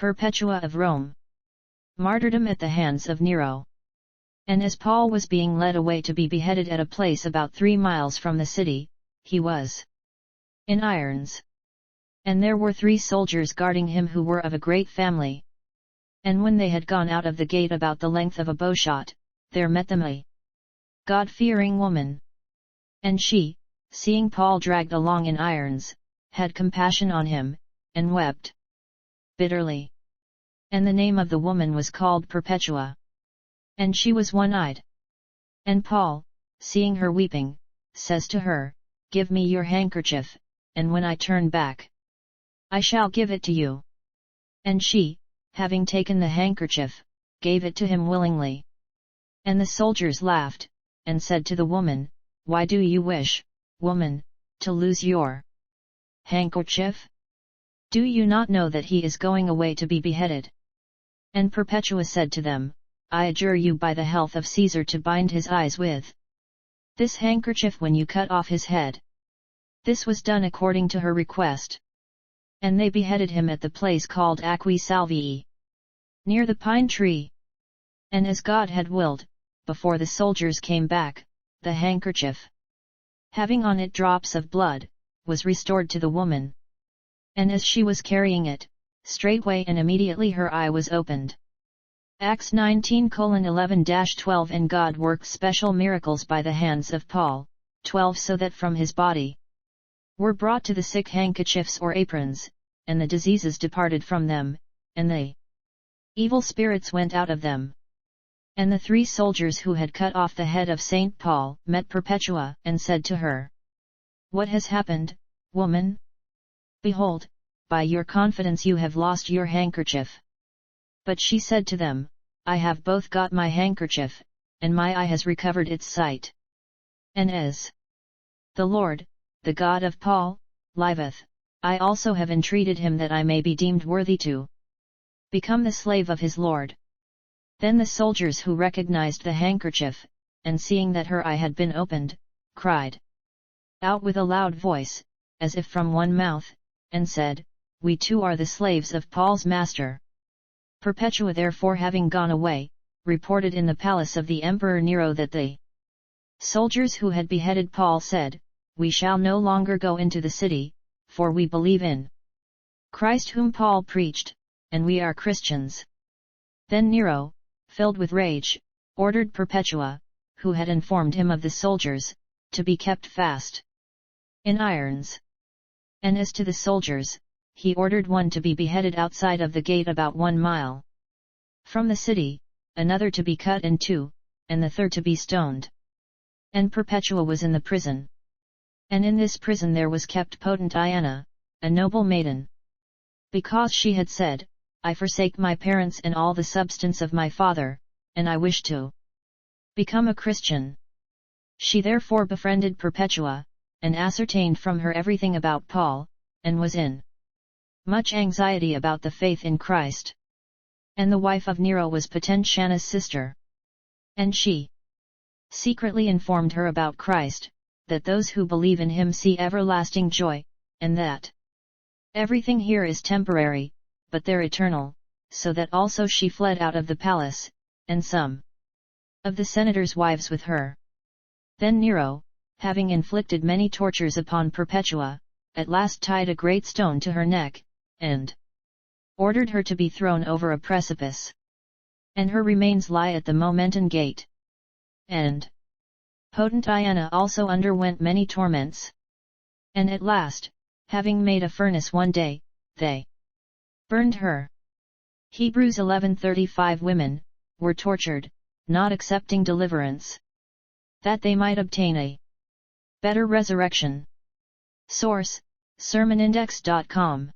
Perpetua of Rome. Martyrdom at the hands of Nero. And as Paul was being led away to be beheaded at a place about 3 miles from the city, he was in irons. And there were 3 soldiers guarding him who were of a great family. And when they had gone out of the gate about the length of a bowshot, there met them a God-fearing woman. And she, seeing Paul dragged along in irons, had compassion on him, and wept bitterly. And the name of the woman was called Perpetua. And she was one-eyed. And Paul, seeing her weeping, says to her, "Give me your handkerchief, and when I turn back, I shall give it to you." And she, having taken the handkerchief, gave it to him willingly. And the soldiers laughed, and said to the woman, "Why do you wish, woman, to lose your handkerchief? Do you not know that he is going away to be beheaded?" And Perpetua said to them, "I adjure you by the health of Caesar to bind his eyes with this handkerchief when you cut off his head." This was done according to her request. And they beheaded him at the place called Aquae Salvii, near the pine tree. And as God had willed, before the soldiers came back, the handkerchief, having on it drops of blood, was restored to the woman. And as she was carrying it, straightway and immediately her eye was opened. Acts 19:11-12. And God worked special miracles by the hands of Paul, 12, so that from his body were brought to the sick handkerchiefs or aprons, and the diseases departed from them, and the evil spirits went out of them. And the 3 soldiers who had cut off the head of Saint Paul met Perpetua, and said to her, "What has happened, woman? Behold, by your confidence you have lost your handkerchief." But she said to them, "I have both got my handkerchief, and my eye has recovered its sight. And as the Lord, the God of Paul, liveth, I also have entreated him that I may be deemed worthy to become the slave of his Lord." Then the soldiers who recognized the handkerchief, and seeing that her eye had been opened, cried out with a loud voice, as if from one mouth, and said, "We too are the slaves of Paul's master." Perpetua therefore having gone away, reported in the palace of the Emperor Nero that the soldiers who had beheaded Paul said, "We shall no longer go into the city, for we believe in Christ whom Paul preached, and we are Christians." Then Nero, filled with rage, ordered Perpetua, who had informed him of the soldiers, to be kept fast in irons. And as to the soldiers, he ordered one to be beheaded outside of the gate about 1 mile from the city, another to be cut in 2, and the third to be stoned. And Perpetua was in the prison. And in this prison there was kept potent Diana, a noble maiden. Because she had said, "I forsake my parents and all the substance of my father, and I wish to become a Christian." She therefore befriended Perpetua, and ascertained from her everything about Paul, and was in much anxiety about the faith in Christ. And the wife of Nero was Potentiana's sister. And she secretly informed her about Christ, that those who believe in him see everlasting joy, and that everything here is temporary, but they're eternal, so that also she fled out of the palace, and some of the senators' wives with her. Then Nero, having inflicted many tortures upon Perpetua, at last tied a great stone to her neck, and ordered her to be thrown over a precipice. And her remains lie at the Momentan Gate. And potent Diana also underwent many torments. And at last, having made a furnace one day, they burned her. Hebrews 11:35. Women were tortured, not accepting deliverance, that they might obtain a better resurrection. Source: sermonindex.com